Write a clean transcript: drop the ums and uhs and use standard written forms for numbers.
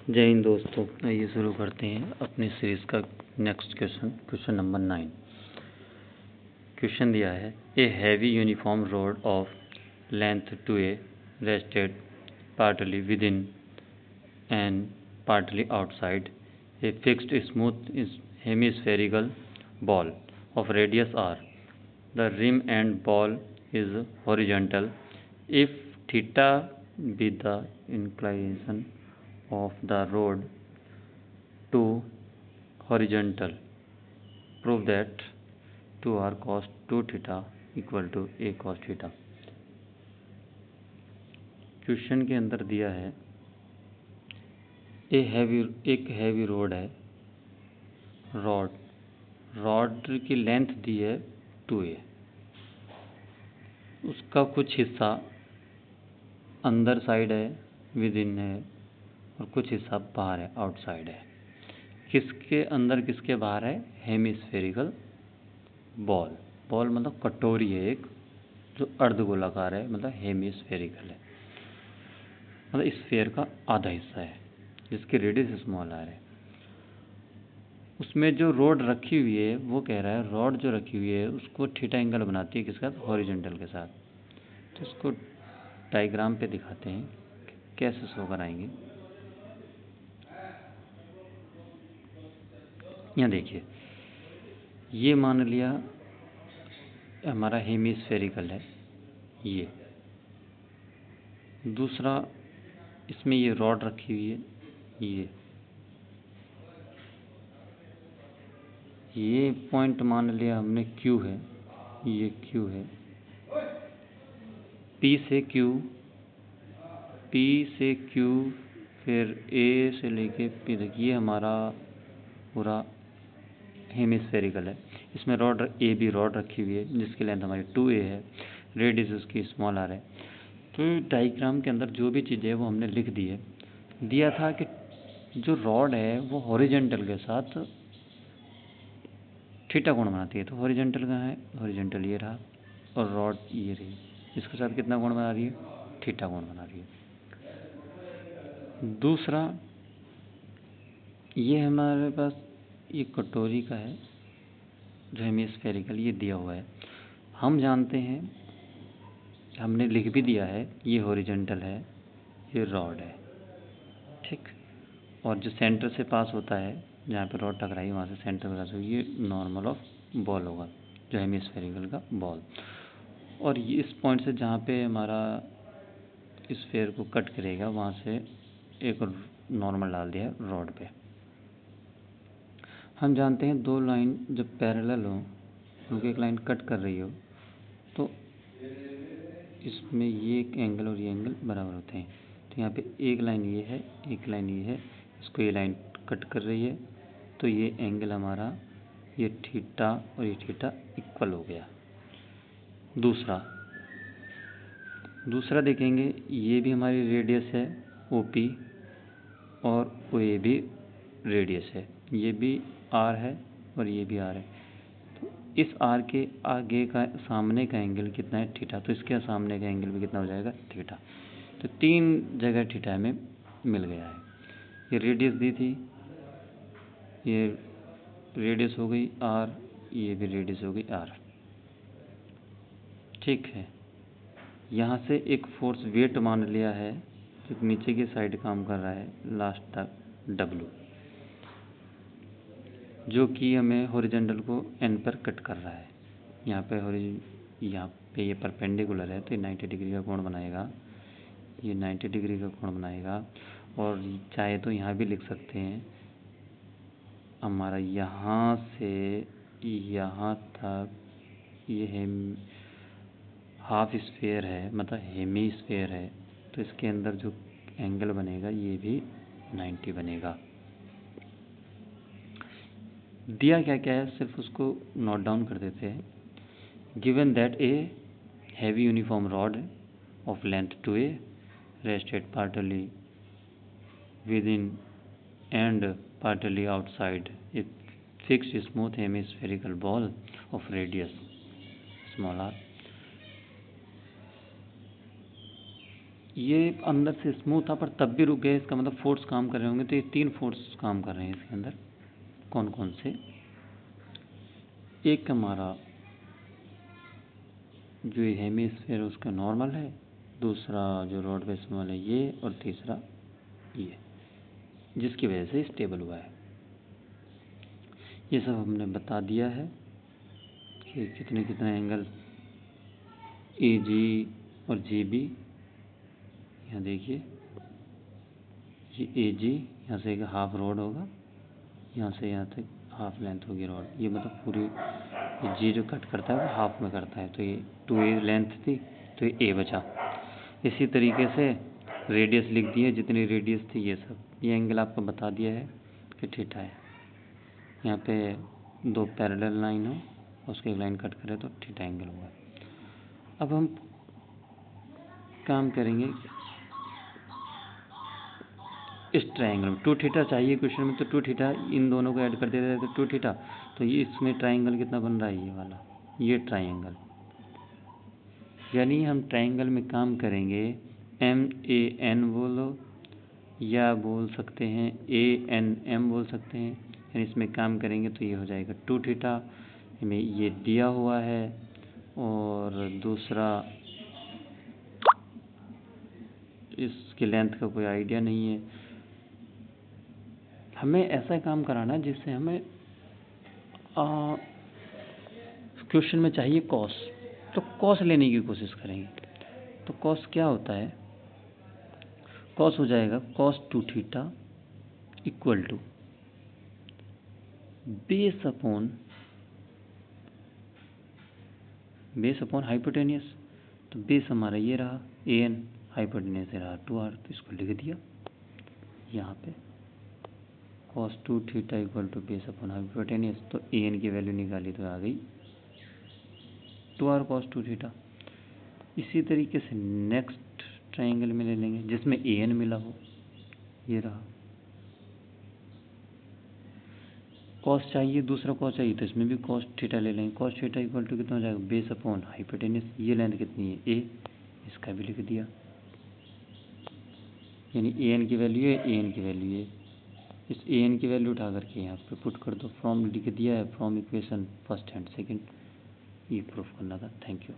जय हिंद दोस्तों। आइए शुरू करते हैं अपनी सीरीज़ का नेक्स्ट क्वेश्चन नंबर 9। क्वेश्चन दिया है, a heavy uniform rod of length two a rested partly within and partly outside a fixed smooth hemispherical bowl of radius r. The rim and bowl is horizontal if theta be the inclination of the rod to horizontal. Prove that 2r cos 2 theta equal to a cos theta. Question के अंदर दिया है एक heavy road है, rod की length दी है 2a, उसका कुछ हिस्सा अंदर साइड है, विद इन है, और कुछ हिस्सा बाहर है, आउटसाइड है। किसके अंदर किसके बाहर है? हेमिस्फेरिकल बॉल मतलब कटोरी है एक, जो अर्धगोलाकार है, मतलब हेमिस्फेरिकल है, मतलब स्फेयर का आधा हिस्सा है, जिसकी रेडियस स्मॉल आर है। उसमें जो रोड रखी हुई है, वो कह रहा है रॉड जो रखी हुई है उसको थीटा एंगल बनाती है किसके साथ? हॉरिजॉन्टल के साथ। तो इसको डायग्राम पे दिखाते हैं कैसे शो कराएंगे। यहाँ देखिए, ये मान लिया हमारा हेमिस्फेरिकल है, ये दूसरा, इसमें ये रॉड रखी हुई है, ये पॉइंट मान लिया हमने Q है, ये Q है, P से Q फिर A से लेके P तक, ये हमारा पूरा हेमिस्फेरिकल है। इसमें ए बी रॉड रखी हुई है, जिसकी लेंथ हमारी 2a है, रेडियस उसकी स्मॉल आर है। तो डायग्राम के अंदर जो भी चीज़ें है वो हमने लिख दी है। दिया था कि जो रॉड है वो हॉरिजॉन्टल के साथ थीटा कोण बनाती है। तो हॉरिजॉन्टल कहाँ है? हॉरिजॉन्टल ये रहा, और रॉड ये रही, इसके साथ कितना कोण बना रही है? थीटा कोण बना रही है। दूसरा, ये हमारे पास ये कटोरी का है जो हेमिस्फेरिकल, ये दिया हुआ है। हम जानते हैं, हमने लिख भी दिया है, ये हॉरिजॉन्टल है, ये रॉड है, ठीक। और जो सेंटर से पास होता है, जहाँ पे रॉड टकराई वहाँ से सेंटर पे पास होगी, ये नॉर्मल ऑफ बॉल होगा, जो हेमिस्फेरिकल का बॉल। और ये इस पॉइंट से जहाँ पे हमारा स्फेयर को कट करेगा, वहाँ से एक नॉर्मल डाल दिया है रॉड पे। हम जानते हैं दो लाइन जब पैरेलल हो, उनकी एक लाइन कट कर रही हो, तो इसमें ये एक एंगल और ये एंगल बराबर होते हैं। तो यहाँ पे एक लाइन ये है, एक लाइन ये है, इसको ये लाइन कट कर रही है, तो ये एंगल हमारा, ये थीटा और ये थीटा इक्वल हो गया। दूसरा देखेंगे, ये भी हमारी रेडियस है OP, और OA भी रेडियस है, ये भी R है और ये भी R है। तो इस R के आगे का सामने का एंगल कितना है? थीटा। तो इसके सामने का एंगल भी कितना हो जाएगा? थीटा। तो 3 जगह थीटा में मिल गया है। ये रेडियस दी थी, ये रेडियस हो गई R, ये भी रेडियस हो गई R, ठीक है। यहाँ से एक फोर्स वेट मान लिया है जो नीचे की साइड काम कर रहा है, लास्ट तक W, जो कि हमें हॉरिजॉन्टल को N पर कट कर रहा है। यहाँ पे ये परपेंडिकुलर है, तो 90 डिग्री का कोण बनाएगा, ये 90 डिग्री का कोण बनाएगा। और चाहे तो यहाँ भी लिख सकते हैं, हमारा यहाँ से यहाँ तक ये हाफ स्फेयर है, मतलब हेमी स्फेयर है, तो इसके अंदर जो एंगल बनेगा ये भी 90 बनेगा। दिया क्या क्या है, सिर्फ उसको नोट डाउन कर देते हैं। Given that A heavy uniform rod of length 2a rested partly within and partly outside a fixed smooth hemispherical ball of radius small r. ये अंदर से स्मूथ था पर तब भी रुक गया, इसका मतलब फोर्स काम कर रहे होंगे। तो ये 3 फोर्स काम कर रहे हैं इसके अंदर। कौन कौन से? एक हमारा जो हेमिस्फीयर है उसका नॉर्मल है, दूसरा जो रॉड वेस्मल है ये, और तीसरा ये, जिसकी वजह से स्टेबल हुआ है। ये सब हमने बता दिया है कि कितने कितने एंगल ए जी और जी बी। यहाँ देखिए, ये ए जी यहाँ से एक हाफ रॉड होगा, यहाँ से यहाँ तक हाफ लेंथ होगी रॉड। ये मतलब पूरी ये जी जो कट करता है वो हाफ में करता है। तो ये 2a लेंथ थी, तो ये a बचा। इसी तरीके से रेडियस लिख दिए, जितनी रेडियस थी ये सब। ये एंगल आपको बता दिया है कि थीटा है। यहाँ पे 2 पैरेलल लाइन हो, उसकी एक लाइन कट करे तो थीटा एंगल हुआ। अब हम काम करेंगे इस ट्रायंगल में। 2 थीटा चाहिए क्वेश्चन में, तो 2 थीटा इन दोनों को ऐड कर देते हैं तो 2 थीटा। तो ये इसमें ट्रायंगल कितना बन रहा है? ये वाला, ये ट्रायंगल। यानी हम ट्रायंगल में काम करेंगे MAN बोलो, या बोल सकते हैं ANM बोल सकते हैं। यानी इसमें काम करेंगे तो ये हो जाएगा 2 थीटा में, ये दिया हुआ है। और दूसरा, इसकी लेंथ का कोई आइडिया नहीं है। हमें ऐसा काम कराना जिससे हमें क्वेश्चन में चाहिए कॉस, तो कॉस लेने की कोशिश करेंगे। तो कॉस क्या होता है? कॉस हो जाएगा cos 2 theta equal to base upon hypotenuse. तो बेस हमारा ये रहा AN, हाइपोटेनियस रहा 2r। तो इसको लिख दिया यहाँ पे, cos 2 theta equal to base upon hypotenuse. तो AN की वैल्यू निकाली तो आ गई 2r cos 2 थीटा। इसी तरीके से नेक्स्ट ट्रायंगल में ले लेंगे जिसमें AN मिला हो, ये रहा। कॉस चाहिए, दूसरा कॉस चाहिए, तो इसमें भी cos थीटा ले लेंगे। cos थीटा इक्वल टू कितना हो जाएगा? Base upon hypotenuse. ये लेंथ कितनी है? A, इसका भी लिख दिया। यानी AN की वैल्यू है, AN की वैल्यू है। इस AN की वैल्यू उठा करके यहाँ पे पुट कर दो। फ्रॉम लिख दिया है, from equation first and second. ये प्रूफ करना था। Thank you.